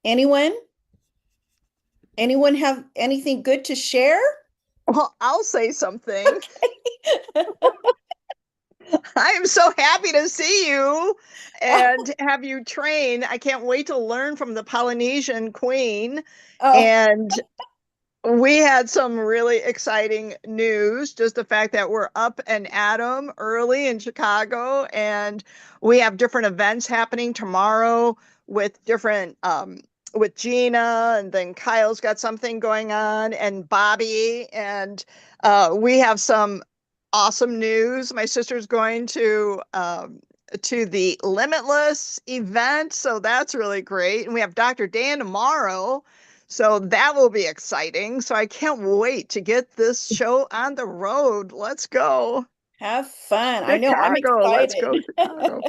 Anyone? Anyone have anything good to share? Well, I'll say something. I am so happy to see you and have you train. I can't wait to learn from the Polynesian queen. Oh, And we had some really exciting news. Just the fact that we're up and at 'em early in Chicago, and we have different events happening tomorrow with different with Gina, and then Kyle's got something going on, and Bobby, and we have some awesome news. My sister's going to the Limitless event, so that's really great. And we have Dr. Dan tomorrow. So that will be exciting. So I can't wait to get this show on the road. Let's go. have fun. I know I'm Chicago. Let's go, excited. Chicago.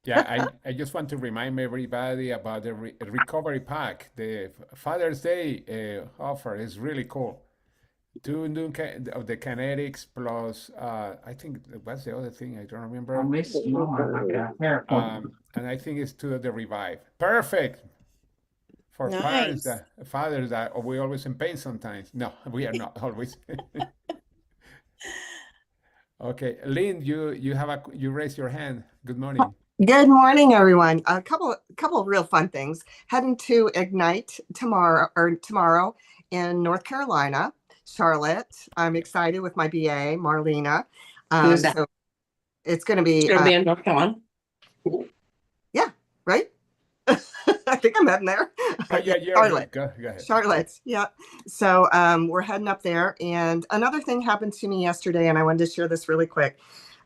Yeah, I just want to remind everybody about the recovery pack. The Father's Day offer is really cool. Two new of the kinetics plus I think what's the other thing I don't remember. And I think it's two of the revive. Perfect for parents Nice. that fathers that oh, we always in pain sometimes. No, we are not always. Okay, Lynn, you raised your hand. Good morning. Good morning, everyone. A couple of real fun things. Heading to Ignite tomorrow in North Carolina, Charlotte. I'm excited with my BA, Marlena. Who's that? So it's going to be, It's gonna be in North Carolina. yeah, right? I think I'm heading there. Yeah, yeah, Charlotte. go ahead. Charlotte, yeah. So we're heading up there. And another thing happened to me yesterday, and I wanted to share this really quick.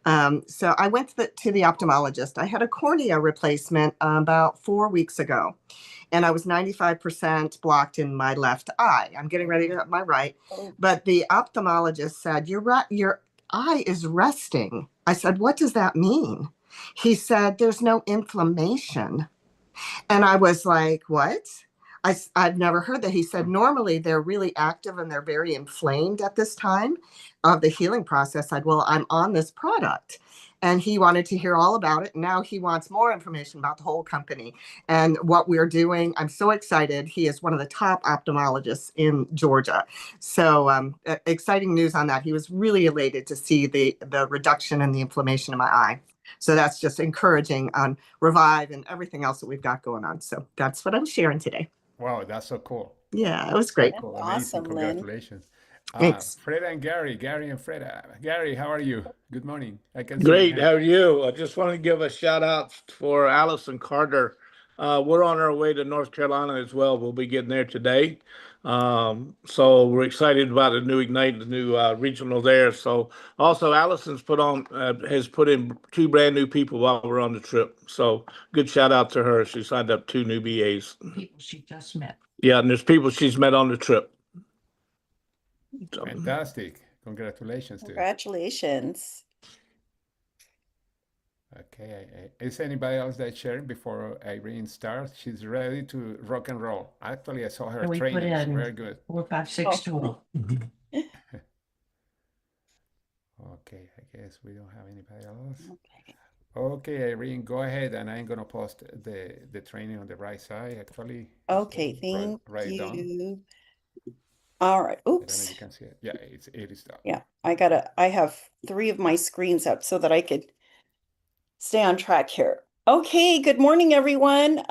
So I went to the ophthalmologist. I had a cornea replacement about 4 weeks ago, and I was 95% blocked in my left eye. I'm getting ready to get my right, but the ophthalmologist said, your eye is resting. I said, what does that mean? He said, there's no inflammation. And I was like, what? I've never heard that. He said, normally they're really active and they're very inflamed at this time of the healing process. I said, well, I'm on this product. And he wanted to hear all about it. Now he wants more information about the whole company and what we're doing. I'm so excited. He is one of the top ophthalmologists in Georgia. So exciting news on that. He was really elated to see the reduction in the inflammation in my eye. So that's just encouraging on Revive and everything else that we've got going on. So that's what I'm sharing today. Wow, that's so cool. Yeah, it was So great. cool. That's Amazing. awesome, Lynn. Congratulations. Thanks. Freda and Gary and Freda. Gary, how are you? Good morning. I can see Great. your How hand. are you? I just want to give a shout out for Allison Carter. We're on our way to North Carolina as well. We'll be getting there today. So we're excited about the new Ignite, the new regional there. So also Allison's has put in two brand new people while we're on the trip. So good shout out to her. She signed up two new BAs. People she just met. Yeah, and there's people she's met on the trip. So, Fantastic. Congratulations to you. Congratulations. Okay. Is anybody else that sharing before Irene starts? She's ready to rock and roll. Actually, I saw her And we put training. It's in very good. 4, 5, 6 total. Okay, I guess we don't have anybody else. Okay. Okay, Irene, go ahead, and I'm gonna post the training on the right side. Actually, Okay, thank right down. you. All right. I don't know if Oops. you can see it. Yeah, it is down. Yeah, I have 3 of my screens up so that I could stay on track here. Okay, good morning, everyone.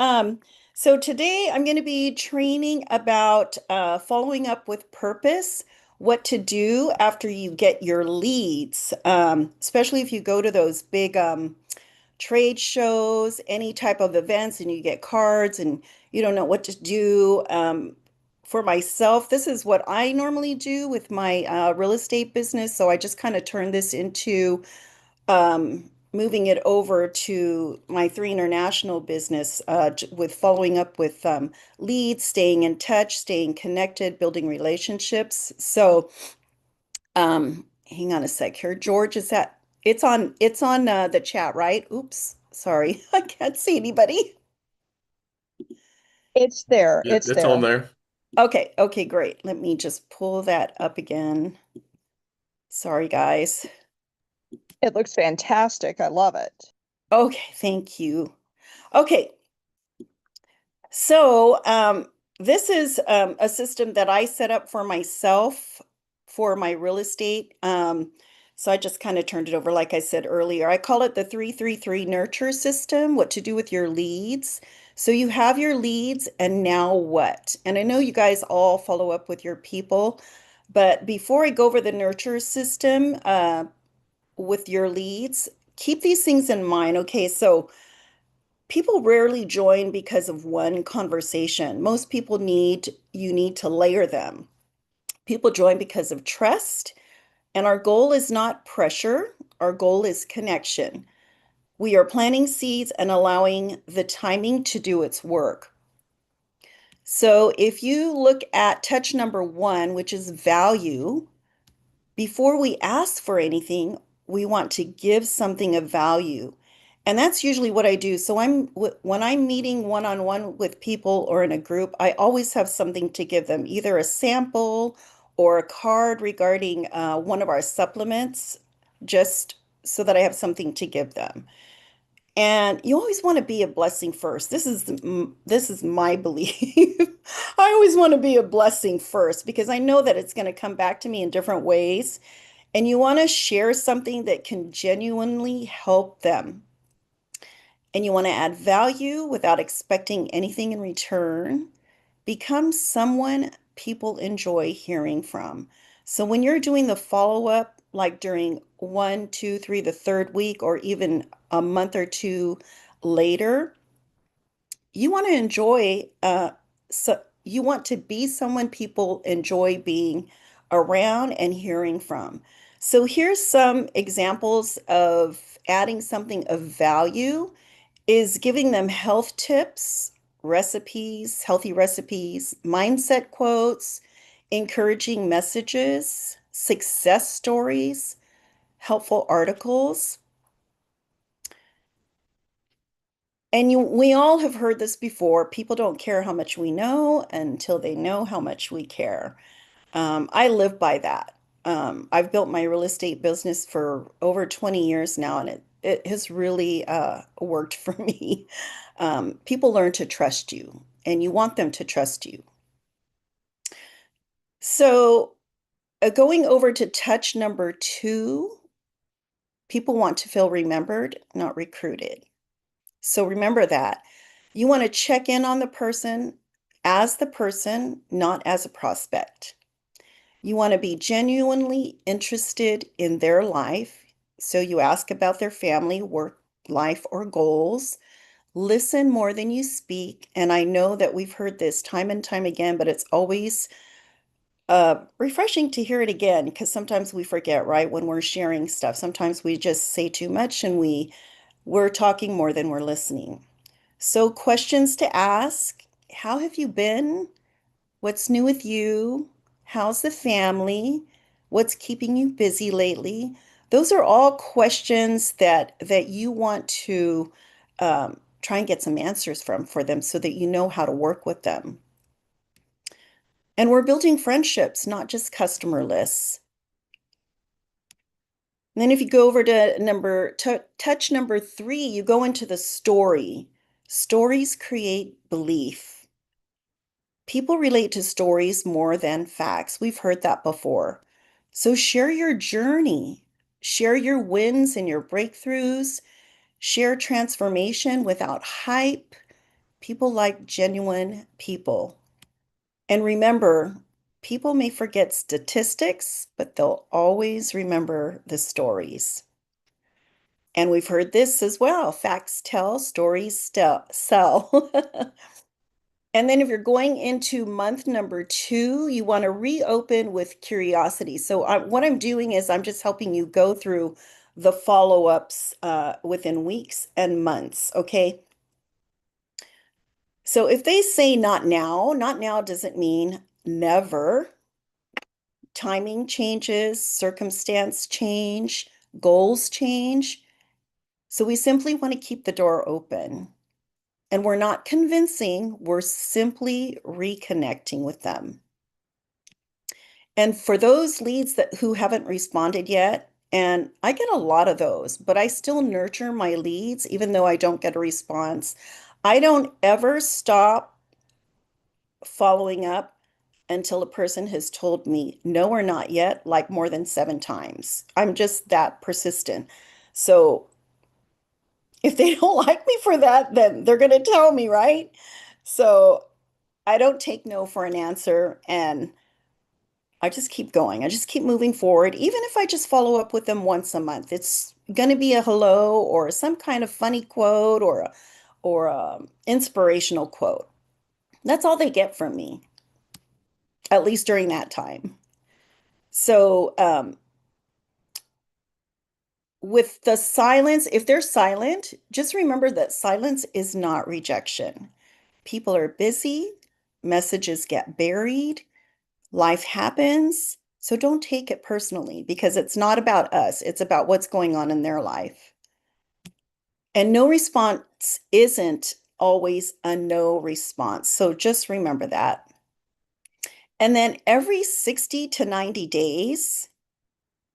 So today I'm going to be training about following up with purpose, what to do after you get your leads, especially if you go to those big trade shows, any type of events, and you get cards and you don't know what to do. For myself, this is what I normally do with my real estate business. So I just kind of turn this into moving it over to my 3 international business with following up with leads, staying in touch, staying connected, building relationships. So hang on a sec here. George, is that it's on the chat, right? Oops, sorry. I can't see anybody. It's there. Yeah, It's it's on there. there. Okay, great. Let me just pull that up again. Sorry, guys. It looks fantastic. I love it. Okay, thank you. Okay. So, this is a system that I set up for myself for my real estate. So I just kind of turned it over, like I said earlier. I call it the 333 nurture system, what to do with your leads. So you have your leads, and now what? And I know you guys all follow up with your people, but before I go over the nurture system with your leads, keep these things in mind. Okay, so people rarely join because of one conversation. Most people you need to layer them. People join because of trust, and our goal is not pressure, our goal is connection. We are planting seeds and allowing the timing to do its work. So if you look at touch number 1, which is value, before we ask for anything, we want to give something of value. And that's usually what I do. So when I'm meeting one-on-one with people or in a group, I always have something to give them, either a sample or a card regarding one of our supplements, just so that I have something to give them. And you always want to be a blessing first. This is my belief. I always want to be a blessing first because I know that it's going to come back to me in different ways. And you want to share something that can genuinely help them. And you want to add value without expecting anything in return. Become someone people enjoy hearing from. So when you're doing the follow-up, like during 1, 2, 3, the third week, or even a month or two later, you want to you want to be someone people enjoy being around and hearing from. So here's some examples of adding something of value is giving them health tips, recipes, healthy recipes, mindset quotes, encouraging messages, success stories, helpful articles. And we all have heard this before. People don't care how much we know until they know how much we care. I live by that. I've built my real estate business for over 20 years now, and it has really worked for me. People learn to trust you, and you want them to trust you. So, going over to touch number 2, people want to feel remembered, not recruited. So remember that. You want to check in on the person, not as a prospect. You want to be genuinely interested in their life. So you ask about their family, work, life, or goals. Listen more than you speak. And I know that we've heard this time and time again, but it's always refreshing to hear it again because sometimes we forget, right? When we're sharing stuff, sometimes we just say too much and we're talking more than we're listening. So, questions to ask: how have you been? What's new with you? How's the family? What's keeping you busy lately? Those are all questions that you want to try and get some answers from for them so that you know how to work with them. And we're building friendships, not just customer lists. And then if you go over to touch number 3, you go into the story. Stories create belief. People relate to stories more than facts. We've heard that before. So share your journey, share your wins and your breakthroughs, share transformation without hype. People like genuine people. And remember, people may forget statistics, but they'll always remember the stories. And we've heard this as well. Facts tell, stories sell. And then if you're going into month number 2, you want to reopen with curiosity. So what I'm doing is I'm just helping you go through the follow-ups within weeks and months, okay? So if they say not now doesn't mean never. Timing changes, circumstance change, goals change. So we simply want to keep the door open. And we're not convincing, we're simply reconnecting with them. And for those leads who haven't responded yet, and I get a lot of those, but I still nurture my leads even though I don't get a response. I don't ever stop following up until a person has told me no or not yet, like more than 7 times. I'm just that persistent. So if they don't like me for that, then they're going to tell me, right? So I don't take no for an answer, and I just keep going. I just keep moving forward. Even if I just follow up with them once a month, it's going to be a hello or some kind of funny quote or a inspirational quote. That's all they get from me, at least during that time. So, with the silence, if they're silent, just remember that silence is not rejection. People are busy, messages get buried, life happens. So don't take it personally because it's not about us, it's about what's going on in their life. And no response isn't always a no response. So just remember that. And then every 60 to 90 days,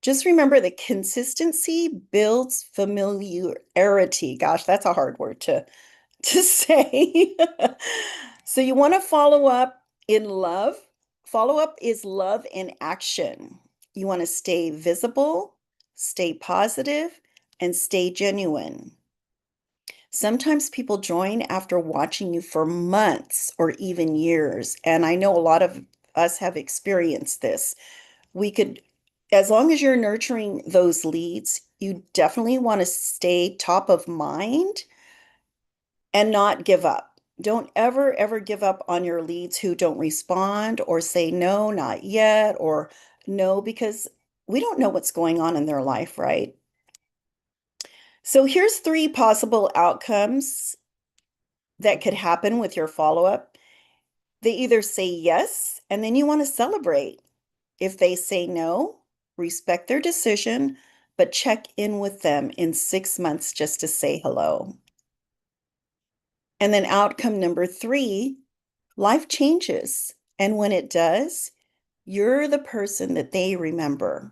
just remember that consistency builds familiarity. Gosh, that's a hard word to say. So you want to follow up in love. Follow up is love in action. You want to stay visible, stay positive, and stay genuine. Sometimes people join after watching you for months or even years. And I know a lot of us have experienced this. We could, as long as you're nurturing those leads, you definitely want to stay top of mind and not give up. Don't ever, ever give up on your leads who don't respond or say no, not yet, or no, because we don't know what's going on in their life, right? So here's 3 possible outcomes that could happen with your follow-up. They either say yes, and then you want to celebrate. If they say no, respect their decision, but check in with them in 6 months just to say hello. And then outcome number 3, life changes. And when it does, you're the person that they remember.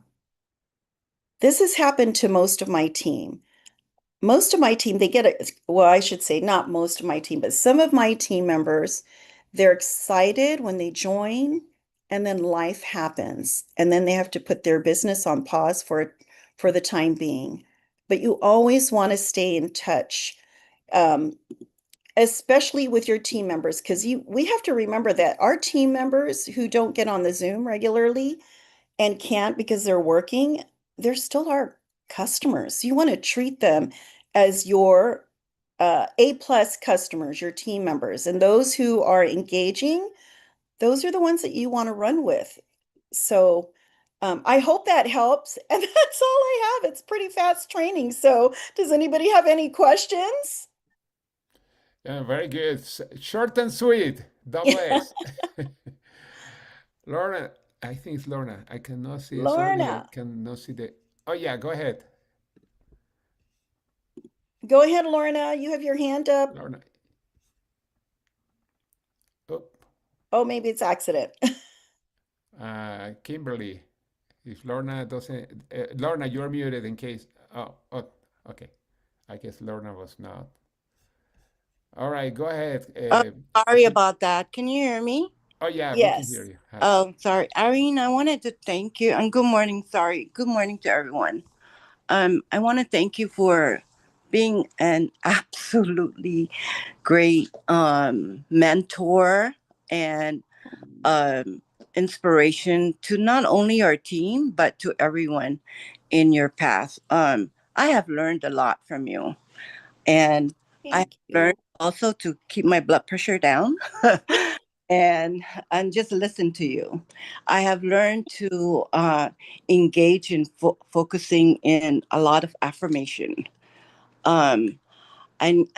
This has happened to most of my team. Most of my team, they get it. Well, I should say not most of my team, but some of my team members, they're excited when they join, and then life happens, and then they have to put their business on pause for the time being. But you always want to stay in touch, um, especially with your team members, because we have to remember that our team members who don't get on the Zoom regularly and can't because they're working, they're still our customers. You want to treat them as your A+ customers, your team members. And those who are engaging, those are the ones that you want to run with. So I hope that helps. And that's all I have. It's pretty fast training. So does anybody have any questions? Yeah, very good. Short and sweet. Double S. Lorna, I think it's Lorna. I cannot see. Sorry, I Lorna, cannot see the. Oh, yeah, go ahead. go ahead, Lorna. You have your hand up. Lorna. Oh, Oh, maybe it's accident. Kimberly. If Lorna doesn't. Lorna, you're muted in case. Oh, okay. I guess Lorna was not. All right, go ahead. Sorry about that. Can you hear me? Oh, yeah, we can hear Yes. you. Hi. Oh, sorry. Irene, I wanted to thank you and good morning. Sorry. Good morning to everyone. I want to thank you for being an absolutely great mentor and inspiration to not only our team but to everyone in your path. I have learned a lot from you, and I have Thank learned you. also to keep my blood pressure down. and just listen to you. I have learned to engage in focusing in a lot of affirmation. Um, and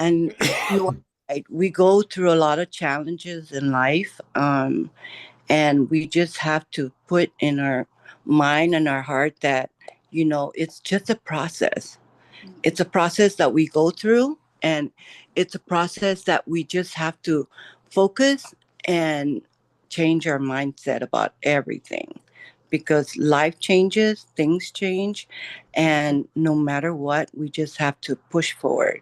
you are right. We go through a lot of challenges in life, and we just have to put in our mind and our heart that it's just a process. It's a process that we go through, and it's a process that we just have to focus and change our mindset about everything, because life changes, things change, and no matter what, we just have to push forward.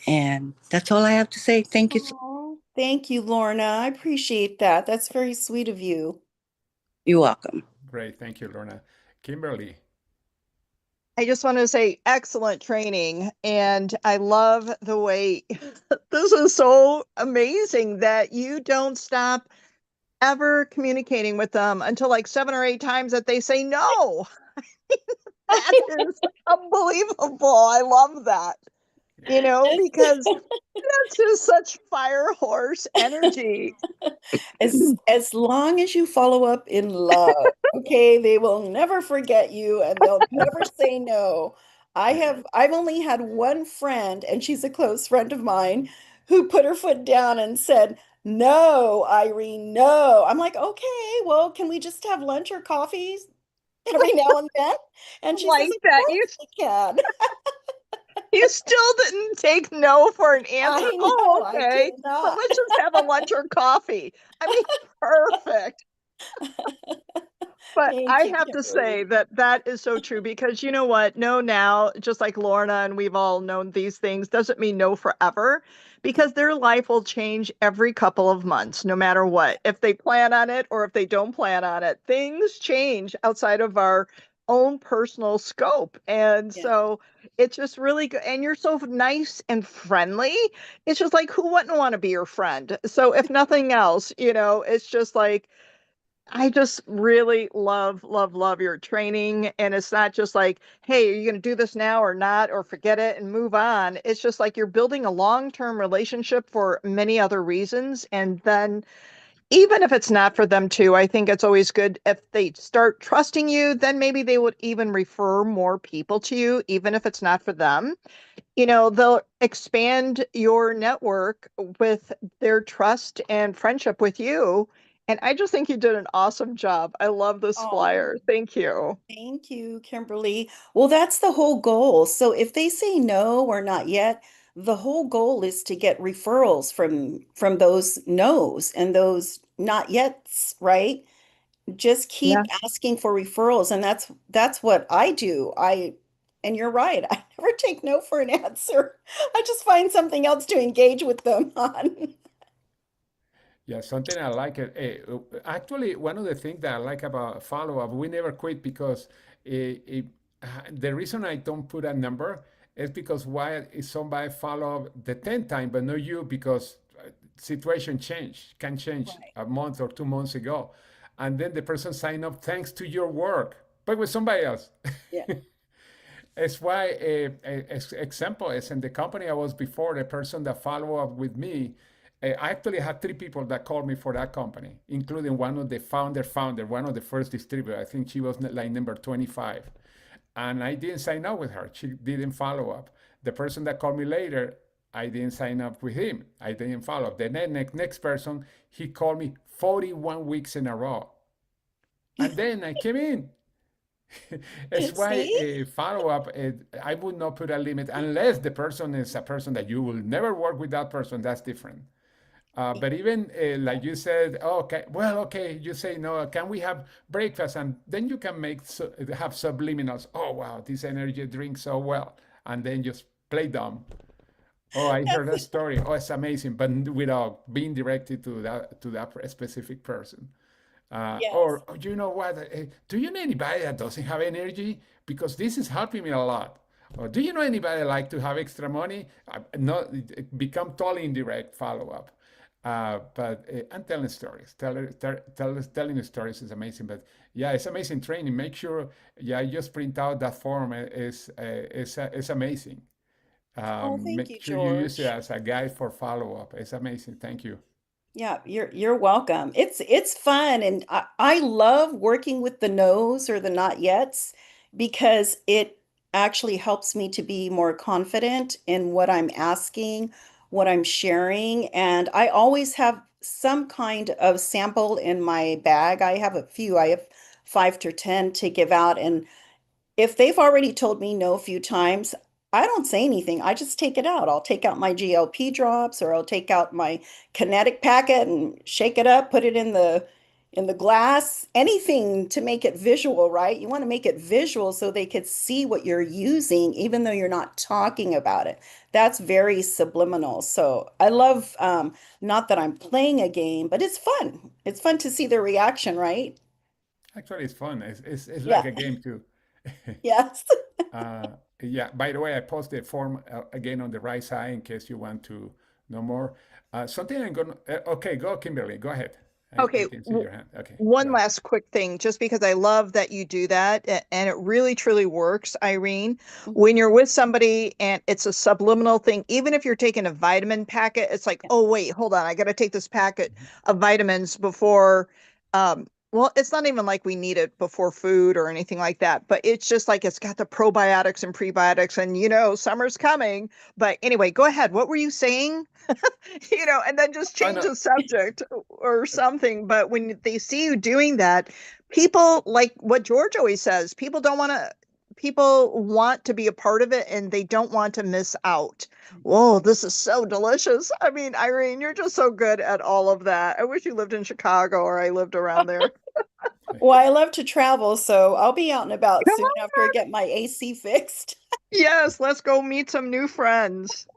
And that's all I have to say. Thank you so Aw, Thank you, Lorna. I appreciate that. That's very sweet of you. You're welcome. Great. Thank you, Lorna. Kimberly. I just want to say excellent training. And I love the way this is so amazing that you don't stop ever communicating with them until like 7 or 8 times that they say no. That is unbelievable. I love that, because that's just such fire horse energy. As long as you follow up in love, okay, they will never forget you and they'll never say no. I've only had one friend, and she's a close friend of mine, who put her foot down and said, "No, Irene, no." I'm like, "Okay, well, can we just have lunch or coffee every now and then?" And she says, Like "Of that. You course we can." you still didn't take no for an answer. I Oh, know, I okay. But cannot. let's just have a lunch or coffee. I mean, perfect. But Thank I you, have to say Kimberly. that that is so true because you know what? No, now, just like Lorna, and we've all known these things, doesn't mean no forever because their life will change every couple of months, no matter what. If they plan on it or if they don't plan on it, things change outside of our own personal scope. And Yeah. so it's just really good. And you're so nice and friendly. It's just like, who wouldn't want to be your friend? So, if nothing else, it's just like, I just really love, love, love your training. And it's not just like, hey, are you going to do this now or not, or forget it and move on? It's just like you're building a long-term relationship for many other reasons. And then, even if it's not for them too, I think it's always good if they start trusting you, then maybe they would even refer more people to you, even if it's not for them. They'll expand your network with their trust and friendship with you. And I just think you did an awesome job. I love this Oh, flyer. Thank you. thank you, Kimberly. Well, that's the whole goal. So if they say no or not yet, the whole goal is to get referrals from those no's and those not yets, right? Just Yeah. keep asking for referrals, and that's what I do. And you're right. I never take no for an answer. I just find something else to engage with them on. Yeah, something I like it. Actually, one of the things that I like about follow-up, we never quit because the reason I don't put a number is because why is somebody follow up the 10th time, but not you because situation can change Right. a month or 2 months ago. And then the person sign up thanks to your work, but with somebody else. Yeah. It's why, example is in the company I was before, the person that follow up with me, I actually had three people that called me for that company, including one of the founder, one of the first distributors. I think she was like number 25. And I didn't sign up with her. She didn't follow up. The person that called me later, I didn't sign up with him. I didn't follow up. The next person, he called me 41 weeks in a row. And then I came in. It's why See? a follow-up, I would not put a limit unless the person is a person that you will never work with that person. That's different. But even like you said, oh, okay, well, okay, you say no. Can we have breakfast? And then you can have subliminals. Oh wow, this energy drinks so well, and then just play dumb. Oh, I heard that That's story. Oh, it's amazing, but without being directed to that specific person. yes. Or you know what? Do you know anybody that doesn't have energy? Because this is helping me a lot. Or do you know anybody like to have extra money? Not become totally indirect follow up. But I'm telling stories. Telling the stories is amazing. But yeah, it's amazing training. Make sure, yeah, just print out that form. It's amazing. Oh, thank Make you, sure you use it George. as a guide for follow up. It's amazing. Thank you. Yeah, you're welcome. It's fun, and I love working with the no's or the not yets because it actually helps me to be more confident in what I'm asking, what I'm sharing, and I always have some kind of sample in my bag. I have a few. I have 5 to 10 to give out, and if they've already told me no a few times, I don't say anything. I just take it out. I'll take out my GLP drops, or I'll take out my kinetic packet and shake it up, put it in the in the glass, anything to make it visual, right? You want to make it visual so they could see what you're using, even though you're not talking about it. That's very subliminal. So I love, not that I'm playing a game, but it's fun. It's fun to see their reaction, right? Actually, it's fun. It's like Yeah. a game too. Yes. Uh, yeah, by the way, I posted the form again on the right side in case you want to know more. Something I'm gonna, okay, go, Kimberly, go ahead. I Okay, can see your hand. Okay, go one ahead. last quick thing, just because I love that you do that, and it really truly works, Irene. When you're with somebody and it's a subliminal thing, even if you're taking a vitamin packet, it's like, oh wait, hold on, I got to take this packet of vitamins before. Well, it's not even like we need it before food or anything like that, but it's just like it's got the probiotics and prebiotics, and summer's coming. But anyway, go ahead. What were you saying? And then just Oh, change no. the subject or something. But when they see you doing that, people, like what George always says, people want to be a part of it and they don't want to miss out. Whoa, this is so delicious. I mean, Irene, you're just so good at all of that. I wish you lived in Chicago or I lived around there. Well, I love to travel, so I'll be out and about Come soon on. after I get my AC fixed. Yes, let's go meet some new friends.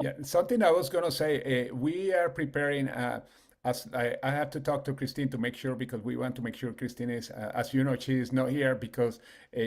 Yeah, something I was gonna say, we are preparing, as I have to talk to Christine to make sure because we want to make sure Christine is, as you know, she is not here because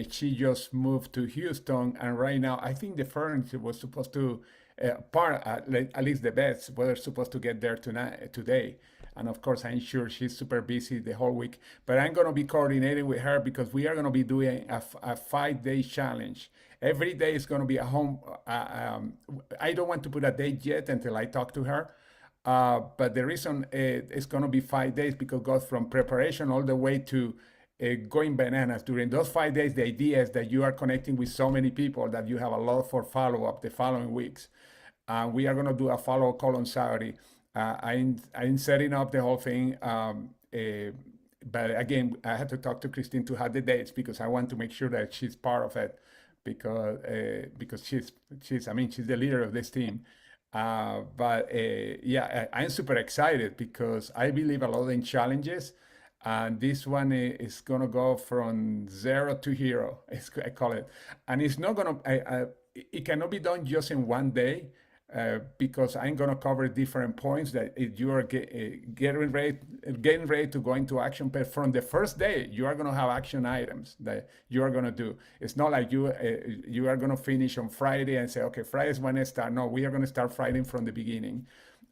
she just moved to Houston, and right now I think the furniture was supposed to, at least the beds were supposed to get there tonight, today. And of course, I'm sure she's super busy the whole week, but I'm going to be coordinating with her because we are going to be doing a 5 day challenge. Every day is going to be a home. I don't want to put a date yet until I talk to her. But the reason it's going to be 5 days because it goes from preparation all the way to going bananas. During those 5 days, the idea is that you are connecting with so many people that you have a lot for follow up the following weeks. We are going to do a follow call on Saturday. I'm setting up the whole thing. But again, I had to talk to Christine to have the dates because I want to make sure that she's part of it because she's I mean she's the leader of this team. But yeah, I'm super excited because I believe a lot in challenges, and this one is gonna go from zero to hero. I call it, and it's not gonna. It cannot be done just in one day. Because I'm gonna cover different points that if you are getting ready to go into action, but from the first day you are gonna have action items that you are gonna do. It's not like you are gonna finish on Friday and say, okay, Friday is when I start. No, we are gonna start Friday from the beginning.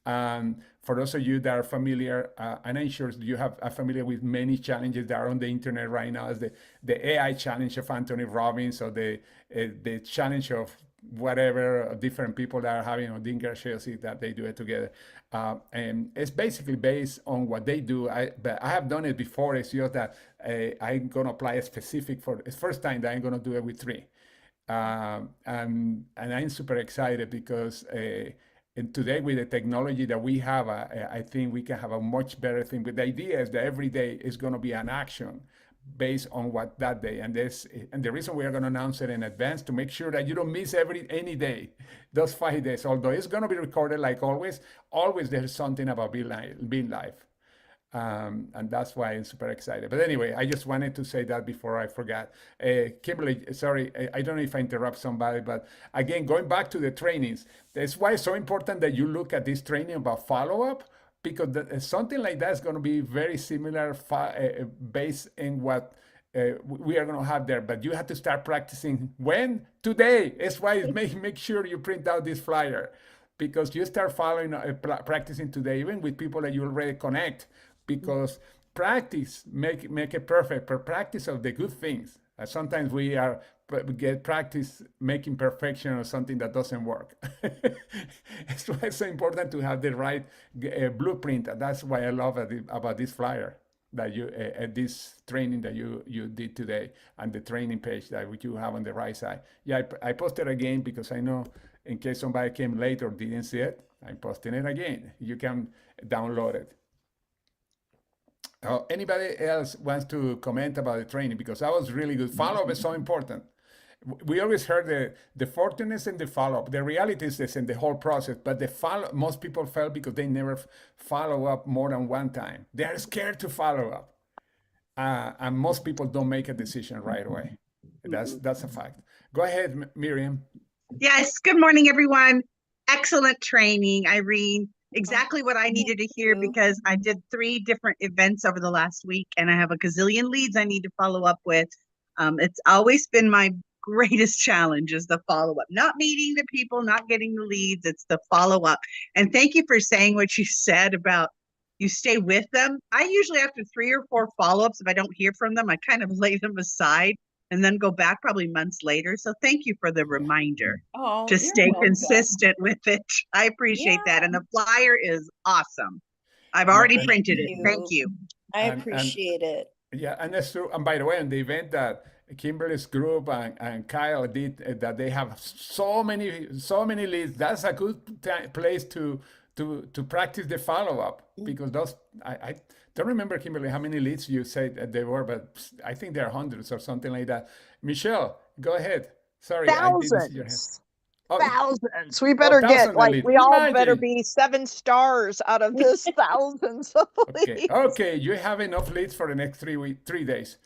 For those of you that are familiar, and I'm sure you have are familiar with many challenges that are on the internet right now, as the AI challenge of Anthony Robbins, or the challenge of whatever different people that are having on Dinker Chelsea that they do it together. And it's basically based on what they do. But I have done it before. It's just that I'm going to apply a specific for it's first time that I'm going to do it with three. And I'm super excited because and today with the technology that we have, I think we can have a much better thing. But the idea is that every day is going to be an action based on what that day and the reason we are going to announce it in advance to make sure that you don't miss any day those 5 days, although it's going to be recorded like always there's something about being live. And that's why I'm super excited. But anyway, I just wanted to say that before I forgot. Kimberly, sorry, I don't know if I interrupt somebody, but again, going back to the trainings, that's why it's so important that you look at this training about follow-up, because something like that is going to be very similar based in what we are going to have there. But you have to start practicing when? Today. That's why make sure you print out this flyer, because you start following, practicing today, even with people that you already connect, because practice make it perfect. Per practice of the good things. Sometimes we get practice making perfection or something that doesn't work. That's why it's so important to have the right blueprint. That's why I love about this flyer that you this training that you did today, and the training page that you have on the right side. Yeah, I posted again because I know in case somebody came late or didn't see it, I'm posting it again. You can download it. Anybody else wants to comment about the training? Because that was really good. Follow-up is so important. We always heard the fortunate and the follow-up. The reality is this in the whole process, but the follow most people fail because they never follow up more than one time. They are scared to follow up, and most people don't make a decision right away. That's a fact. Go ahead, Miriam. Yes, good morning, everyone. Excellent training, Irene. Exactly what I needed to hear because I did 3 different events over the last week and I have a gazillion leads I need to follow up with. It's always been my greatest challenge is the follow-up, not meeting the people, not getting the leads, it's the follow-up. And thank you for saying what you said about you stay with them. I usually after 3 or 4 follow-ups, if I don't hear from them, I kind of lay them aside and then go back probably months later. So thank you for the reminder to stay consistent with it. I appreciate that. And the flyer is awesome. I've already printed it. Thank you. I appreciate it. Yeah, and that's true. And by the way, in the event that Kimberly's group and Kyle did, that they have so many leads, that's a good place to practice the follow up because those I don't remember, Kimberly, how many leads you said that they were, but I think there are hundreds or something like that. Michelle, go ahead. Sorry, I didn't see your hand. Thousands. We better get like we all better be 7 stars out of this thousands of leads. Okay, you have enough leads for the next 3 days.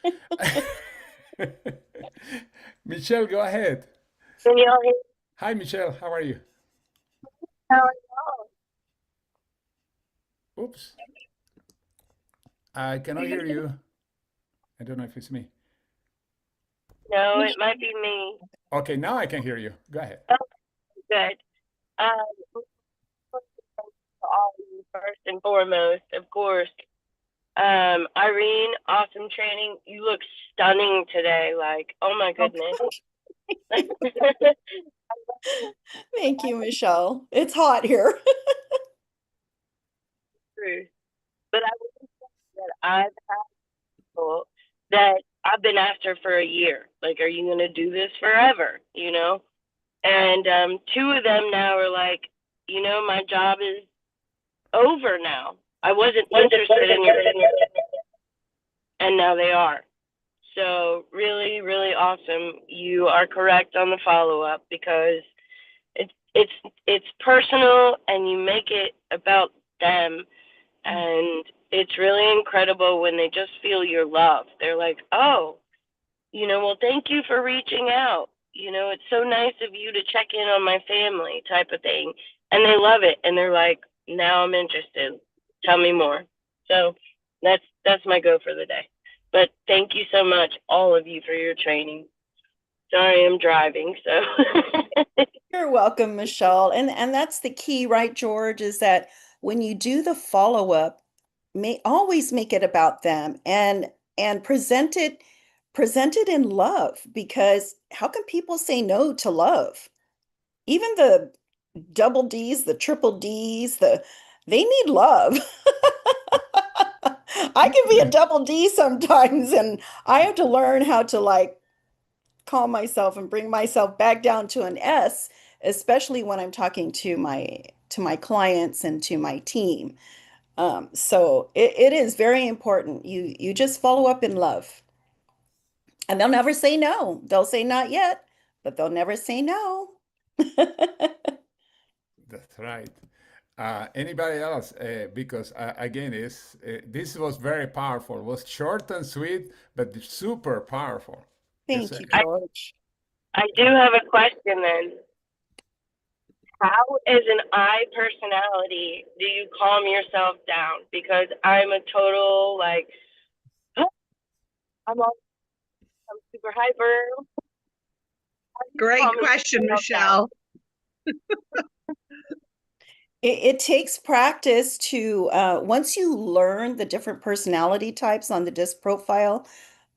Michelle, go ahead. Hi, Michelle. How are you? How are you? Oops. I cannot hear you. I don't know if it's me. No, it might be me. Okay, now I can hear you. Go ahead. Oh, good. All of you first and foremost, of course. Irene, awesome training. You look stunning today. Like, oh my goodness. Thank you, Michelle. It's hot here. True. But I would say that I've had people that I've been after for a year. Like, are you going to do this forever? You know? And 2 of them now are like, you know, my job is over now. I wasn't interested in your, and now they are. So really, really awesome. You are correct on the follow-up because it's personal and you make it about them. And it's really incredible when they just feel your love. They're like, oh, you know, well, thank you for reaching out. You know, it's so nice of you to check in on my family type of thing. And they love it. And they're like, now I'm interested. Tell me more. So that's my go for the day. But thank you so much, all of you, for your training. Sorry, I'm driving, so. You're welcome, Michelle. And that's the key, right, George, is that when you do the follow-up, always make it about them and present it in love, because how can people say no to love? Even the double D's, the triple D's, they need love. I can be a double D sometimes, and I have to learn how to like calm myself and bring myself back down to an S, especially when I'm talking to my clients and to my team. So it is very important. You just follow up in love. And they'll never say no. They'll say not yet, but they'll never say no. That's right. Anybody else? Because again, this was very powerful. It was short and sweet, but super powerful. Thank you, George. I do have a question then. How, as an I personality, do you calm yourself down? Because I'm a total like, I'm super hyper. Great question, Michelle. It takes practice to, once you learn the different personality types on the DISC profile,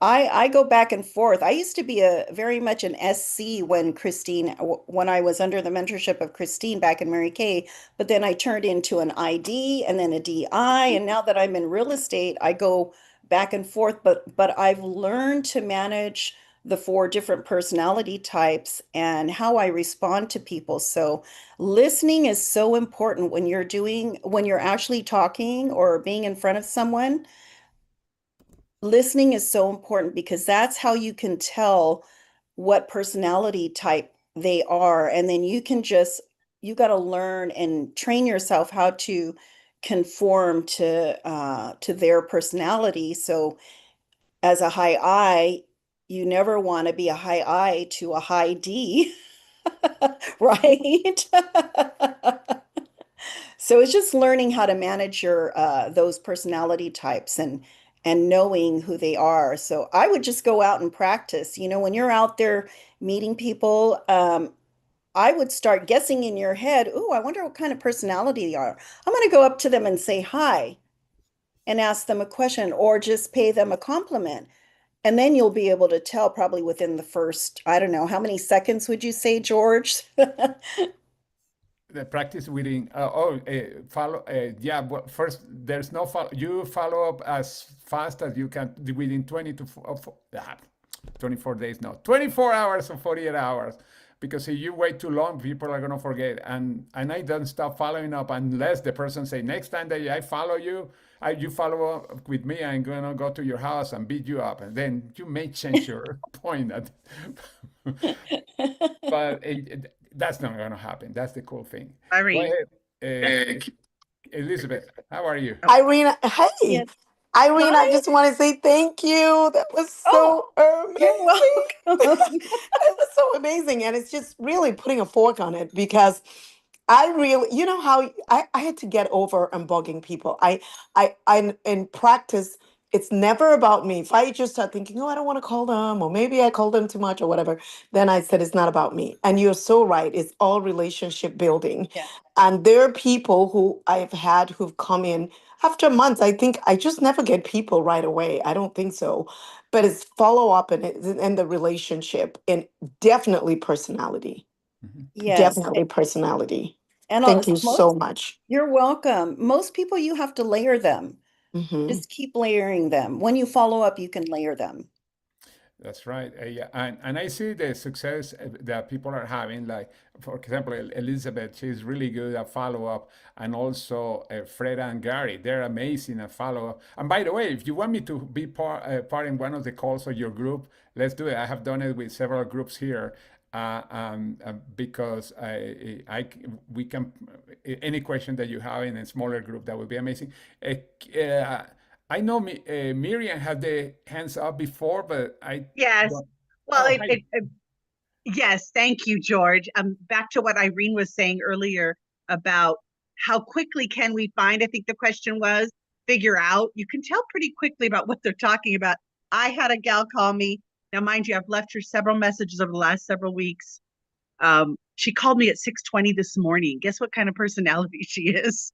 I go back and forth. I used to be very much an SC when I was under the mentorship of Christine back in Mary Kay, but then I turned into an ID and then a DI. And now that I'm in real estate, I go back and forth, but I've learned to manage the 4 different personality types and how I respond to people. So listening is so important when you're actually talking or being in front of someone. Listening is so important because that's how you can tell what personality type they are. And then you got to learn and train yourself how to conform to their personality. So as a high I, you never want to be a high I to a high D, right? So it's just learning how to manage your those personality types and knowing who they are. So I would just go out and practice. You know, when you're out there meeting people, I would start guessing in your head, "Ooh, I wonder what kind of personality they are." I'm going to go up to them and say hi and ask them a question or just pay them a compliment. And then you'll be able to tell probably within the first, I don't know, how many seconds would you say, George? The practice within follow yeah, but first there's no follow, you follow up as fast as you can within 20 to 24 days, no, 24 hours or 48 hours, because if you wait too long, people are going to forget. And I don't stop following up unless the person say, next time that I follow you, you follow up with me, I'm going to go to your house and beat you up, and then you may change your point. But that's not going to happen. That's the cool thing. Go Irene. ahead, Elizabeth. How are you? Irene, hey, Yes. Irene, I Hi. just want to say thank you. That was Oh, so you're welcome. amazing. It was so amazing. And it's just really putting a fork on it because I really, you know how I had to get over bugging people. I in practice, it's never about me. If I just start thinking, oh, I don't want to call them, or maybe I call them too much or whatever, then I said it's not about me. And you're so right. It's all relationship building. Yeah. And there are people who I've had who've come in after months. I think I just never get people right away. I don't think so. But it's follow up and the relationship and definitely personality. Mhm. Yes. Definitely personality. And Thank you most, so much. you're welcome. Most people, you have to layer them. Hmm. Just keep layering them. When you follow up, you can layer them. That's right. Yeah, and I see the success that people are having. Like, for example, Elizabeth, she's really good at follow up, and also Fred and Gary, they're amazing at follow up. And by the way, if you want me to be part in one of the calls of your group, let's do it. I have done it with several groups here. Because we can, any question that you have in a smaller group, that would be amazing. I know Miriam had the hands up before, but I Yes. don't. Well, Oh, hi. yes, thank you, George. Back to what Irene was saying earlier about how quickly can we find, I think the question was, figure out. You can tell pretty quickly about what they're talking about. I had a gal call me. Now, mind you, I've left her several messages over the last several weeks. She called me at 6:20 this morning. Guess what kind of personality she is?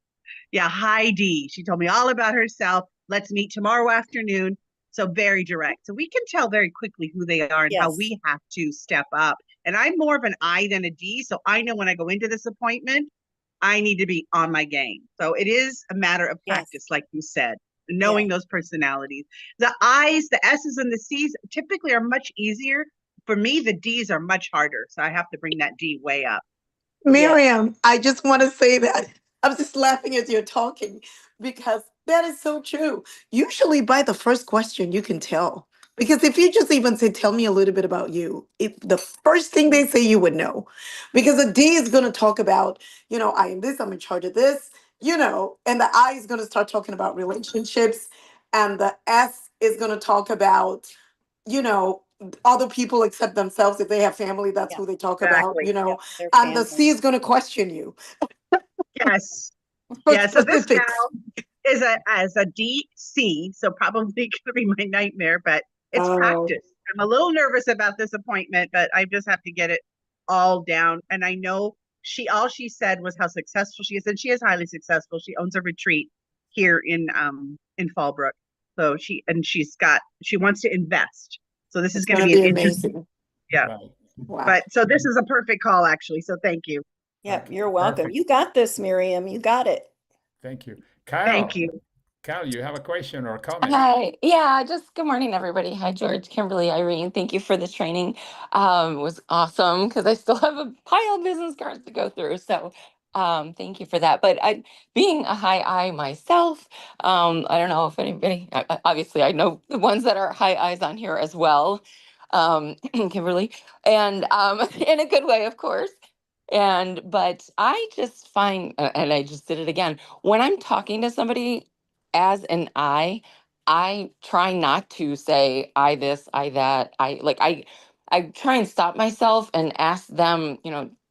Yeah, Heidi. She told me all about herself. Let's meet tomorrow afternoon. So very direct. So we can tell very quickly who they are and how Yes. we have to step up. And I'm more of an I than a D. So I know when I go into this appointment, I need to be on my game. So it is a matter of Yes. practice, like you said, Yeah. knowing those personalities. The I's, the S's, and the C's typically are much easier. For me, the D's are much harder. So I have to bring that D way up. Yeah. Miriam, I just want to say that I'm just laughing as you're talking because that is so true. Usually, by the first question, you can tell. Because if you just even say, tell me a little bit about you, if the first thing they say, you would know. Because a D is going to talk about, I am this, I'm in charge of this, and the I is going to start talking about relationships. And the S is going to talk about, you know, other people except themselves. If they have family, that's Yeah. who they talk about, Exactly. Yeah. Their and the family. C is going to question you Yes. for Yeah. So this specifics. gal is as a DC, so probably going to be my nightmare, but it's Oh, practice. I'm a little nervous about this appointment, but I just have to get it all down. And I know all she said was how successful she is, and she is highly successful. She owns a retreat here in Fallbrook. So she wants to invest. So this is it's going going to to be an be interesting, amazing. yeah. Right. Wow. But so this is a perfect call actually. So thank you. Yep. Okay. You're welcome. Perfect. You got this, Miriam. You got it. Thank you. Thank Kyle, you. Kyle, you have a question or a comment? Hi. Yeah, just good morning, everybody. Hi, George, Kimberly, Irene. Thank you for the training. It was awesome because I still have a pile of business cards to go through. So thank you for that. But being a high I myself, I don't know if anybody, obviously I know the ones that are high I's on here as well. Kimberly, and in a good way, of course. But I just find, and I just did it again, when I'm talking to somebody as an I try not to say I this, I that. I try and stop myself and ask them,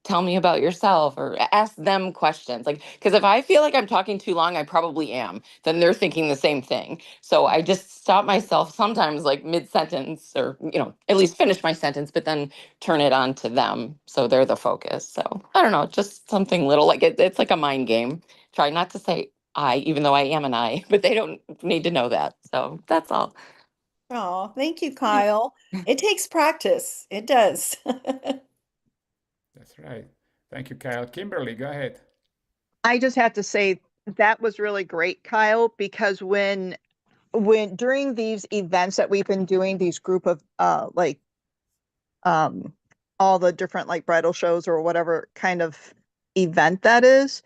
tell me about yourself or ask them questions. Like, because if I feel like I'm talking too long, I probably am. Then they're thinking the same thing. So I just stop myself sometimes, like mid sentence, or, at least finish my sentence, but then turn it on to them. So they're the focus. So I don't know, just something little, like it's like a mind game. Try not to say I, even though I am an I, but they don't need to know that. So that's all. Oh, thank you, Kyle. It takes practice. It does. That's right. Thank you, Kyle. Kimberly, go ahead. I just have to say that was really great, Kyle, because when during these events that we've been doing, these group of all the different like bridal shows or whatever kind of event that is,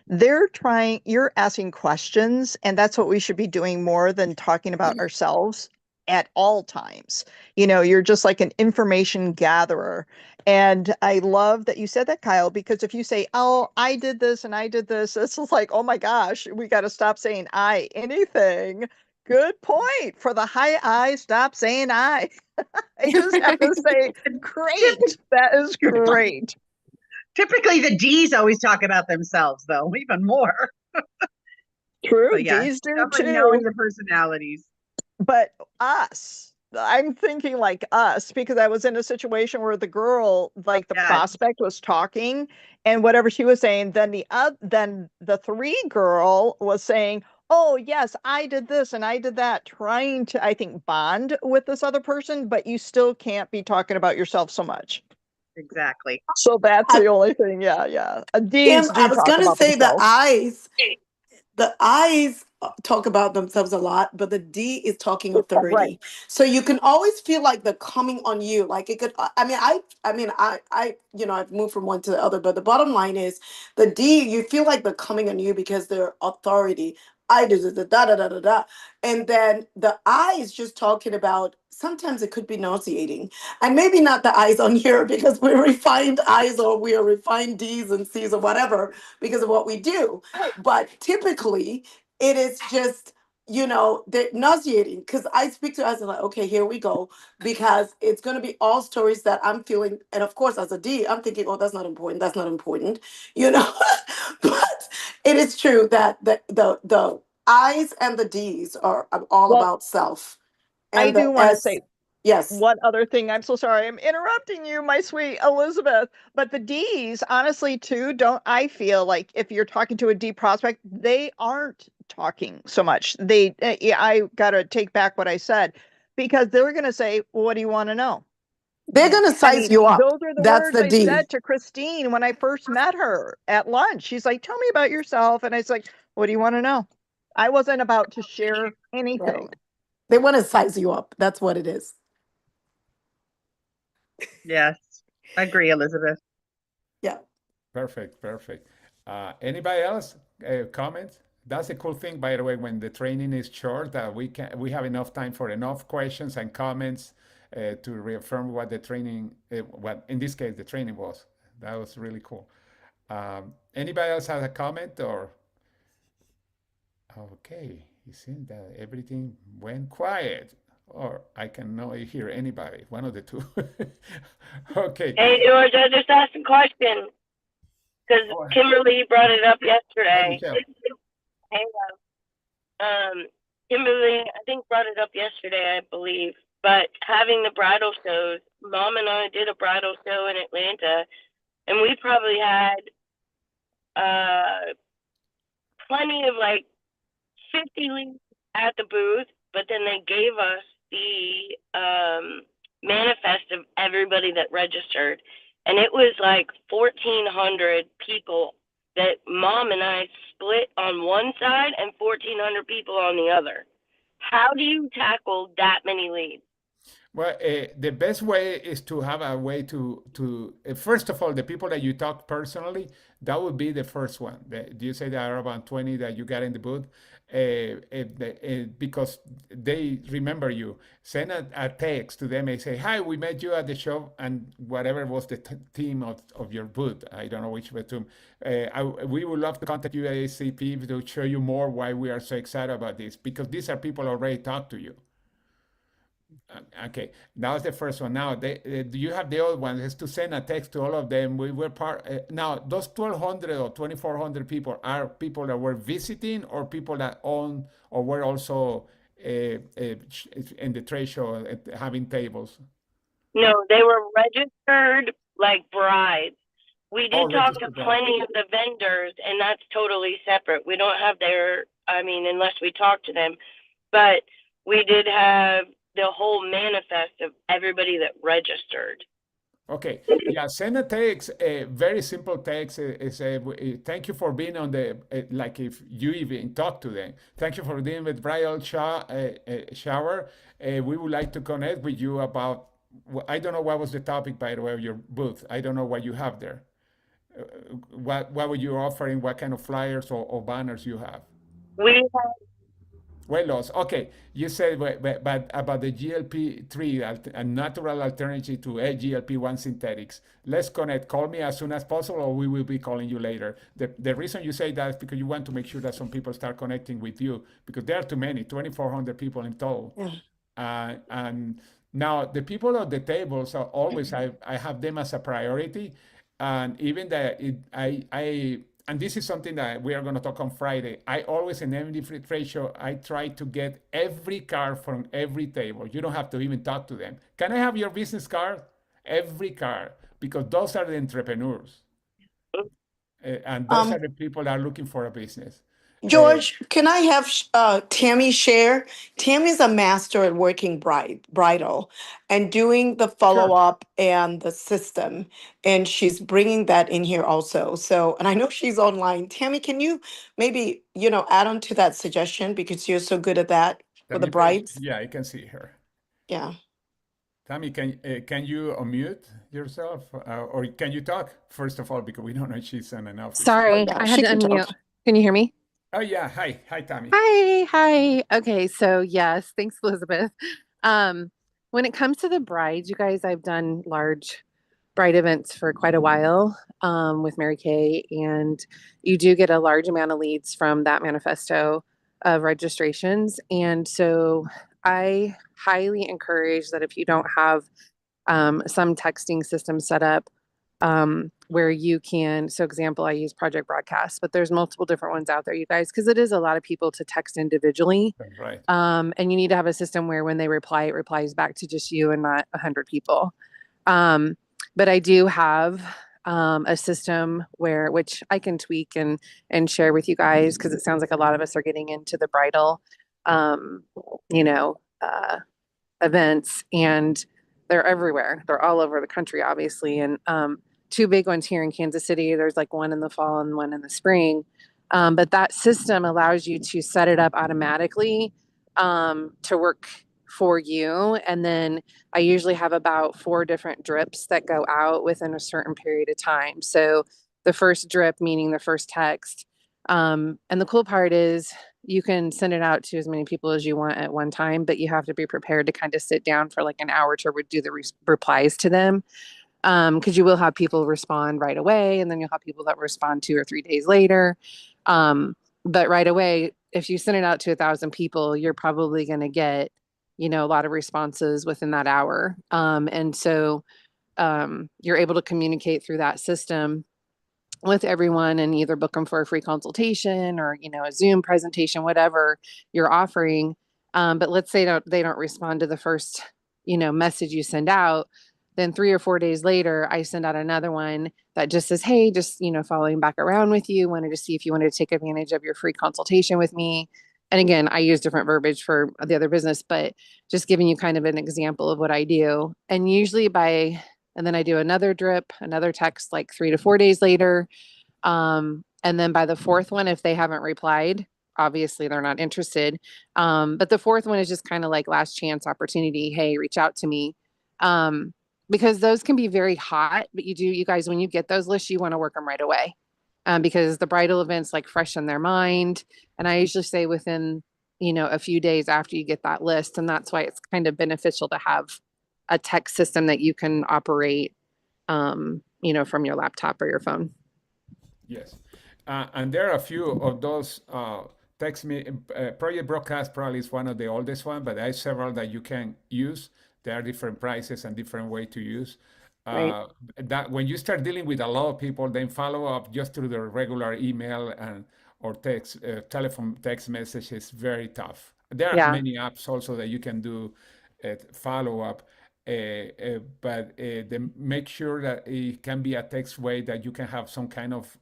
you're asking questions, and that's what we should be doing more than talking about ourselves at all times. You're just like an information gatherer. And I love that you said that, Kyle, because if you say, oh, I did this and I did this, it's just like, oh my gosh, we got to stop saying I anything. Good point. For the high I, stop saying I. I just have to say, great. That is great. Typically, the D's always talk about themselves, though, even more. True, But yeah, D's do definitely too. knowing the personalities. But I'm thinking like us, because I was in a situation where the girl, like the Yeah, prospect, was talking, and whatever she was saying, then the three girl was saying, oh yes, I did this and I did that, trying to, I think, bond with this other person, but you still can't be talking about yourself so much. exactly. So that's the only thing. Yeah. D's Kim, I do was talk gonna about say themselves. the eyes talk about themselves a lot, but the D is talking Right. authority. So you can always feel like the coming on you. Like it could, I've moved from one to the other, but the bottom line is the D, you feel like the coming on you because they're authority. I do the da da da da da. And then the I is just talking about sometimes it could be nauseating. And maybe not the eyes on here because we're refined eyes or we are refined D's and C's or whatever because of what we do. But typically, it is just, they're nauseating because I speak to us and like, okay, here we go, because it's going to be all stories that I'm feeling. And of course, as a D, I'm thinking, oh, that's not important. That's not important, you know. But it is true that the I's and the D's are all Well, about self. I And the do want to S, say yes. one other thing. I'm so sorry. I'm interrupting you, my sweet Elizabeth. But the D's, honestly, too, don't I feel like if you're talking to a D prospect, they aren't talking so much. Yeah, I got to take back what I said, because they're going to say, well, what do you want to know? They're going to I size mean, you up. those are the That's words the I D. said to Christine when I first met her at lunch. She's like, tell me about yourself. And I was like, what do you want to know? I wasn't about to share anything. Right. They want to size you up. That's what it is. Yes, agree, Elizabeth. Yeah. Perfect. Anybody else comment? That's a cool thing, by the way, when the training is short, that we have enough time for enough questions and comments to reaffirm what the training, what in this case the training was. That was really cool. Anybody else has a comment or? Okay, it seems that everything went quiet, or I cannot hear anybody. One of the two. Okay. Hey, George, I just asked a question because Oh, Kimberly brought it up hi, yesterday. Michelle. Hey, Kimberly, I think brought it up yesterday, I believe. But having the bridal shows, Mom and I did a bridal show in Atlanta, and we probably had plenty of like 50 leads at the booth, but then they gave us the manifest of everybody that registered. And it was like 1,400 people that Mom and I split on one side and 1,400 people on the other. How do you tackle that many leads? Well, the best way is to have a way to first of all, the people that you talk personally, That would be the first one. Do you say there are about 20 that you got in the booth? Because they remember you. Send a text to them and say, "Hi, we met you at the show," and whatever was the theme of your booth. I don't know which theme. We would love to contact you ASAP to show you more why we are so excited about this, because these are people already talked to you. Okay, that was the first one. Now, do you have the other one? Is to send a text to all of them. We were part. Now, those 1,200 or 2,400 people are people that were visiting, or people that own or were also in the trade show having tables. No, they were registered like brides. We Oh, did talk to registered brides. plenty of the vendors, and that's totally separate. We don't have their, I mean, unless we talk to them, but we did have the whole manifest of everybody that registered. Okay, yeah, send a text, a very simple text. Thank you for being on the, like if you even talk to them. Thank you for being with bridal shower. We would like to connect with you about, I don't know what was the topic, by the way, of your booth. I don't know what you have there. What were you offering? What kind of flyers or banners you have? We have Weight loss. Okay, you said, but about the GLP-3, a natural alternative to GLP-1 synthetics. Let's connect. Call me as soon as possible, or we will be calling you later. The reason you say that is because you want to make sure that some people start connecting with you, because there are too many, 2,400 people in total. And now the people at the tables are always, I have them as a priority. And even that and this is something that we are going to talk on Friday. I always, in every free trade show, I try to get every card from every table. You don't have to even talk to them. Can I have your business card? Every card, because those are the entrepreneurs. And those are the people that are looking for a business. George, can I have Tammy share? Tammy's a master at working bridal and doing the follow up and the system, and she's bringing that in here also. So, and I know she's online. Tammy, can you maybe add on to that suggestion, because you're so good at that for the brides? Yeah, I can see her. Yeah. Tammy, can you unmute yourself, or can you talk first of all, because we don't know if she's in an office. Sorry, Yeah, I she had to can talk. unmute. Can you hear me? Oh yeah, hi Tammy. Hi. Okay, so yes, thanks, Elizabeth. When it comes to the brides, you guys, I've done large bride events for quite a while with Mary Kay, and you do get a large amount of leads from that manifesto of registrations. And so I highly encourage that if you don't have some texting system set up, where you can, so example, I use Project Broadcast, but there's multiple different ones out there, you guys, because it is a lot of people to text individually. Right. And you need to have a system where when they reply, it replies back to just you and not 100 people. But I do have a system which I can tweak and share with you guys, because it sounds like a lot of us are getting into the bridal, events, and they're everywhere. They're all over the country, obviously. And two big ones here in Kansas City. There's like one in the fall and one in the spring. But that system allows you to set it up automatically to work for you. And then I usually have about 4 different drips that go out within a certain period of time. So the first drip, meaning the first text. And the cool part is you can send it out to as many people as you want at one time, but you have to be prepared to kind of sit down for like an hour to do the replies to them. Because you will have people respond right away, and then you'll have people that respond 2 or 3 days later. But right away, if you send it out to 1,000 people, you're probably going to get, a lot of responses within that hour. And so you're able to communicate through that system with everyone and either book them for a free consultation or, a Zoom presentation, whatever you're offering. But let's say they don't respond to the first, message you send out. Then 3 or 4 days later, I send out another one that just says, hey, just, following back around with you, wanted to see if you wanted to take advantage of your free consultation with me. And again, I use different verbiage for the other business, but just giving you kind of an example of what I do. And usually and then I do another drip, another text like 3 to 4 days later. And then by the 4th one, if they haven't replied, obviously they're not interested. But the 4th one is just kind of like last chance opportunity. Hey, reach out to me. Because those can be very hot, but you guys, when you get those lists, you want to work them right away. because the bridal events like fresh in their mind. And I usually say within, a few days after you get that list. And that's why it's kind of beneficial to have a text system that you can operate, from your laptop or your phone. Yes. And there are a few of those text me Project Broadcast probably is one of the oldest one, but there are several that you can use. There are different prices and different way to use. Right. That when you start dealing with a lot of people, then follow up just through the regular email and or text, telephone text message is very tough. There are Yeah. many apps also that you can do follow up. But make sure that it can be a text way that you can have some kind of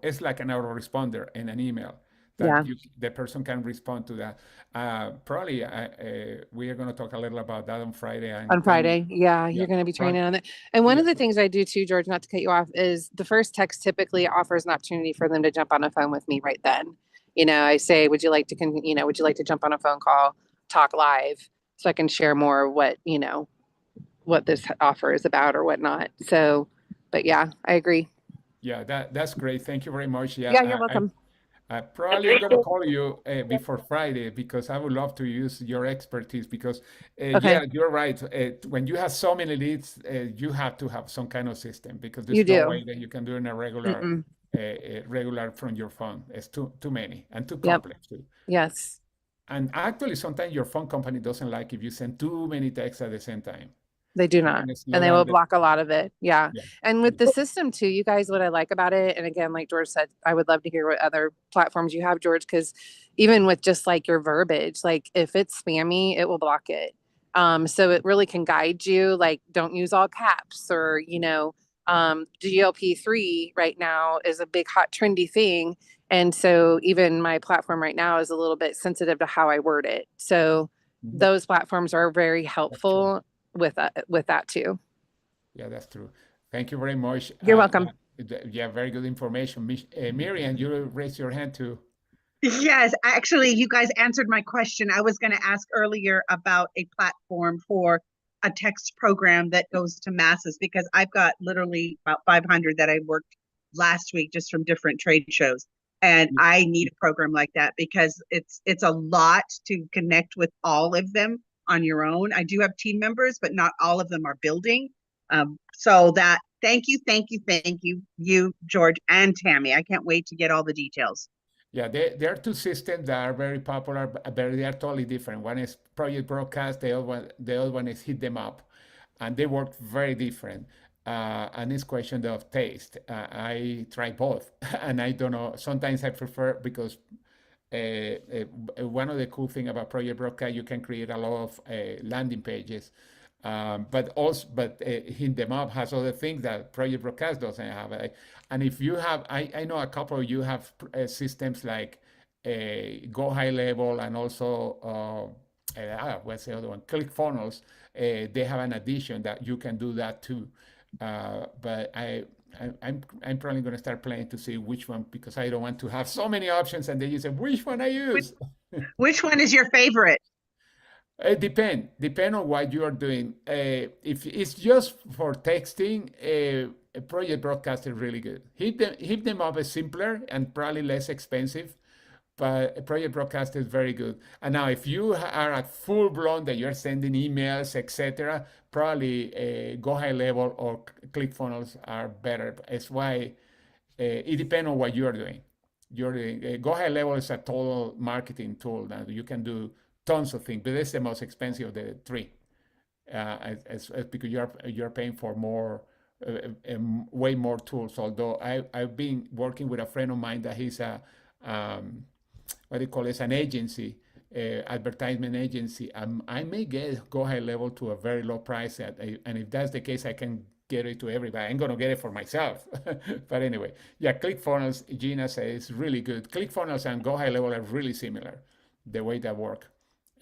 it's like an autoresponder in an email that Yeah. the person can respond to that. Probably we are going to talk a little about that on Friday. On Friday. Yeah, Yeah, you're going to be right. training on it. And one Yeah. of the things I do too, George, not to cut you off, is the first text typically offers an opportunity for them to jump on a phone with me right then. I say, would you like to jump on a phone call, talk live, so I can share more what this offer is about or whatnot. So, but yeah, I agree. Yeah, that's great. Thank you very much. Yeah, you're Yeah, welcome. I probably Appreciate gonna it. call you before Friday because I would love to use your expertise because Okay. yeah, you're right. When you have so many leads, you have to have some kind of system because You there's no do. way that you can do it in a Mm-mm. regular from your phone. It's too many and too Yep. complex too. Yes. And actually, sometimes your phone company doesn't like if you send too many texts at the same time. They do They're not. gonna slow And they down will the block a lot of it. Yeah. yeah. And with the system too, you guys, what I like about it, and again, like George said, I would love to hear what other platforms you have, George, because even with just like your verbiage, like if it's spammy, it will block it. So it really can guide you, like don't use all caps or, GLP-3 right now is a big hot trendy thing. And so even my platform right now is a little bit sensitive to how I word it. So Mhm. those platforms are very That's true. helpful with that too. Yeah, that's true. Thank you very much. You're welcome. Yeah, very good information. Miriam, you raise your hand too. Yes, actually, you guys answered my question. I was going to ask earlier about a platform for a text program that goes to masses because I've got literally about 500 that I worked last week just from different trade shows. And I need a program like that because it's a lot to connect with all of them on your own. I do have team members, but not all of them are building. So that thank you, you, George, and Tammy. I can't wait to get all the details. Yeah, there are two systems that are very popular, but they are totally different. One is Project Broadcast, the other one is Hit Them Up, and they work very different. And it's question of taste. I try both, and I don't know. Sometimes I prefer because one of the cool thing about Project Broadcast, you can create a lot of landing pages, but Hit Them Up has other things that Project Broadcast doesn't have. And if you have, I know a couple of you have systems like Go High Level and also what's the other one? ClickFunnels. They have an addition that you can do that too. But I'm probably going to start playing to see which one because I don't want to have so many options and then you say which one I use. Which one is your favorite? It depend on what you are doing. If it's just for texting, a Project Broadcast is really good. Hit them up is simpler and probably less expensive, but Project Broadcast is very good. And now, if you are at full blown that you're sending emails, etc., probably Go High Level or ClickFunnels are better. It's why it depends on what you are doing. Go High Level is a total marketing tool that you can do tons of things, but it's the most expensive of the three. As because you're paying for more, way more tools. Although I've been working with a friend of mine that he's a what do you call it? It's an agency, advertisement agency. I may get Go High Level to a very low price, and if that's the case, I can get it to everybody. I'm gonna get it for myself. But anyway, yeah, ClickFunnels, Gina says, is really good. ClickFunnels and Go High Level are really similar, the way they work.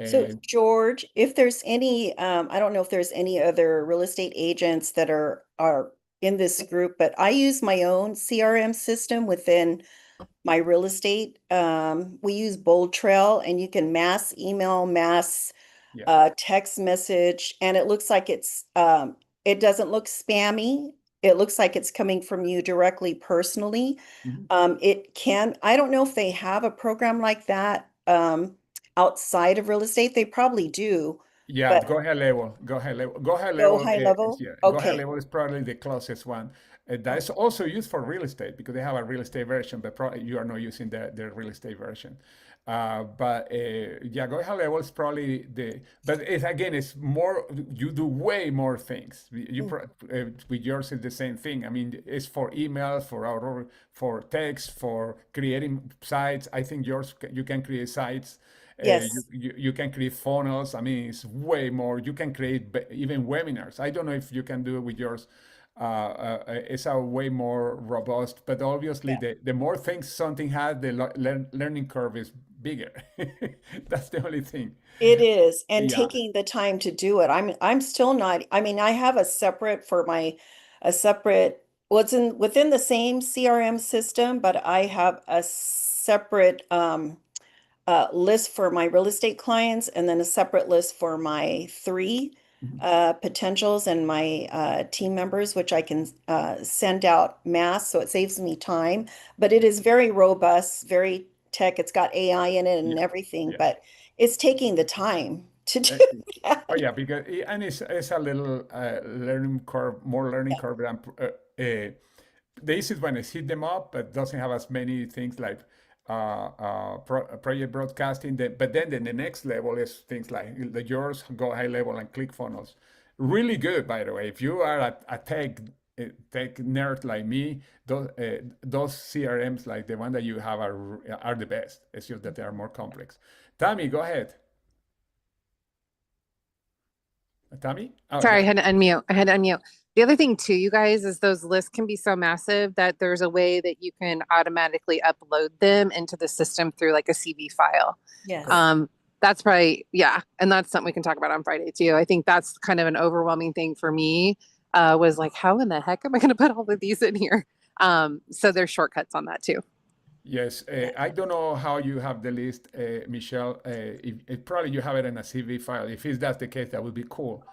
So George, if there's any, I don't know if there's any other real estate agents that are in this group, but I use my own CRM system within my real estate. We use Bold Trail, and you can mass email, mass Yeah. text message, and it looks like it doesn't look spammy. it looks like it's coming from you directly personally. Mhm. I don't know if they have a program like that outside of real estate. They probably do, Yeah, but go ahead level. Go ahead level. Go ahead go level high is level. yeah. Go ahead Okay. level is probably the closest one. That is Okay. also used for real estate because they have a real estate version, but probably you are not using the real estate version. But yeah, go ahead level is probably the. But it's again, it's more. You do way more things. With yours is the same thing. I mean, it's for emails, for text, for creating sites. I think yours you can create sites. Yes, You can create funnels. I mean, it's way more. You can create even webinars. I don't know if you can do it with yours. It's a way more robust, but obviously, yeah, the more things something has, the learning curve is bigger. That's the only thing. it is. And Yeah. taking the time to do it. I'm still not, I mean, I have a separate for my a separate what's in within the same CRM system, but I have a separate list for my real estate clients and then a separate list for my three Mhm. potentials and my team members, which I can send out mass, so it saves me time. But it is very robust, very tech. It's got AI in it and Yeah. everything, Yeah. but it's taking the time to do Uh, that. Oh yeah, because and it's a little learning curve, more learning Yeah. curve than the easiest one is hit them up, but doesn't have as many things like project broadcasting. But then the next level is things like the yours go high level and click funnels. Really good, by the way. If you are a tech nerd like me, those CRMs like the one that you have are the best. It's just that they are more complex. Tammy, go ahead. Tammy? Oh Sorry, I yeah. had to unmute. I had to unmute. The other thing too, you guys, is those lists can be so massive that there's a way that you can automatically upload them into the system through like a CV file. Yes. Um, that's probably, yeah. And that's something we can talk about on Friday too. I think that's kind of an overwhelming thing for me, was like, how in the heck am I going to put all of these in here? So there's shortcuts on that too. Yes, I don't know how you have the list, Michelle. If probably you have it in a CV file. If that's the case, that would be cool.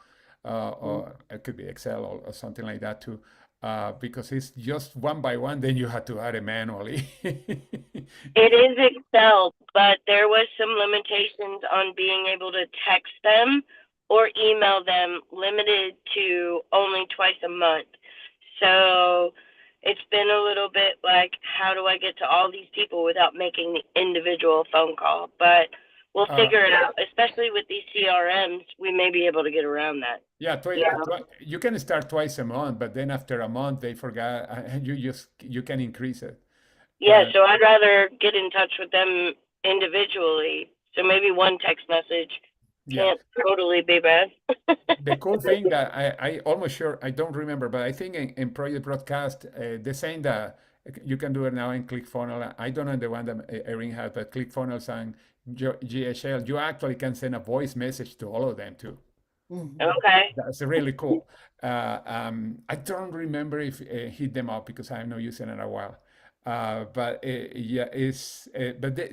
Or it could be Excel or something like that too. Because it's just one by one, then you have to add it manually. It is Excel, but there was some limitations on being able to text them or email them, limited to only twice a month. So it's been a little bit like, how do I get to all these people without making the individual phone call? But we'll Uh, figure it out, especially with these CRMs. We may be able to get around that. yeah, Yeah. you can start twice a month, but then after a month they forgot, and you can increase it. Yeah, But so I'd rather get in touch with them individually. So maybe one text message yeah, can't totally be bad. the cool thing that I almost sure I don't remember, but I think in Project Broadcast, they're saying that you can do it now in ClickFunnels. I don't know the one that Irene has, but ClickFunnels and GHL, you actually can send a voice message to all of them too. Mhm. Okay. That's really cool. I don't remember if hit them up because I have not used it in a while. But yeah,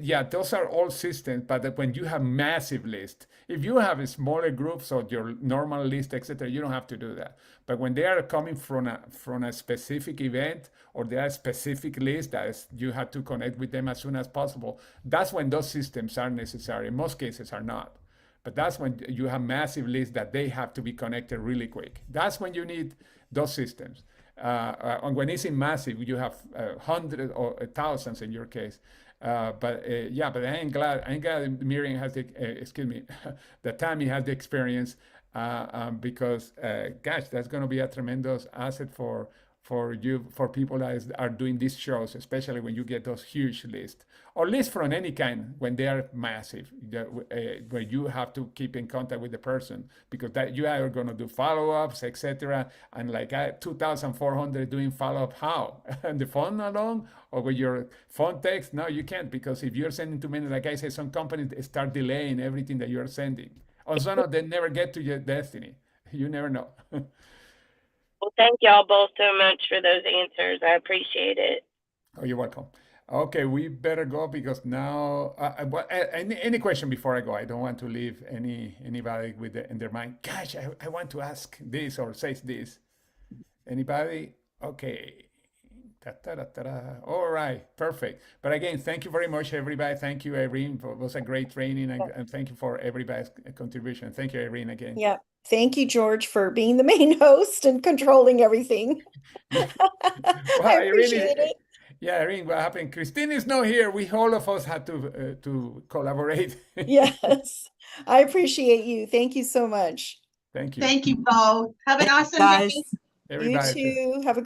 yeah, those are all systems. But when you have massive lists, if you have a smaller groups or your normal list, etc., you don't have to do that. But when they are coming from a specific event or they are a specific list that is, you have to connect with them as soon as possible, that's when those systems are necessary. In most cases, are not. But that's when you have massive lists that they have to be connected really quick. That's when you need those systems. And when it's in massive, you have hundreds or thousands in your case. Yeah, but I'm glad Miriam has the, excuse me, that Tammy has the experience because, gosh, that's going to be a tremendous asset for you, for people that are doing these shows, especially when you get those huge lists or lists from any kind when they are massive, where you have to keep in contact with the person because that you are going to do follow-ups, etc. And like 2,400 doing follow-up, how? On the phone alone or with your phone text? No, you can't because if you're sending too many, like I said, some companies start delaying everything that you're sending. Also, no, they never get to your destiny. You never know. Well, thank y'all both so much for those answers. I appreciate it. Oh, you're welcome. Okay, we better go because now. Any question before I go? I don't want to leave anybody with in their mind. Gosh, I want to ask this or say this. Anybody? Okay. All right, perfect. But again, thank you very much, everybody. Thank you, Irene. It was a great training, and thank you for everybody's contribution. Thank you, Irene, again. Yeah. Thank you, George, for being the main host and controlling everything. Well, I Irene, appreciate it. yeah, Irene, what happened? Christine is not here. We all of us had to collaborate. Yes, I appreciate you. Thank you so much. Thank you. Thank you both. Have an Thanks, awesome day. guys. You Everybody. too. Have a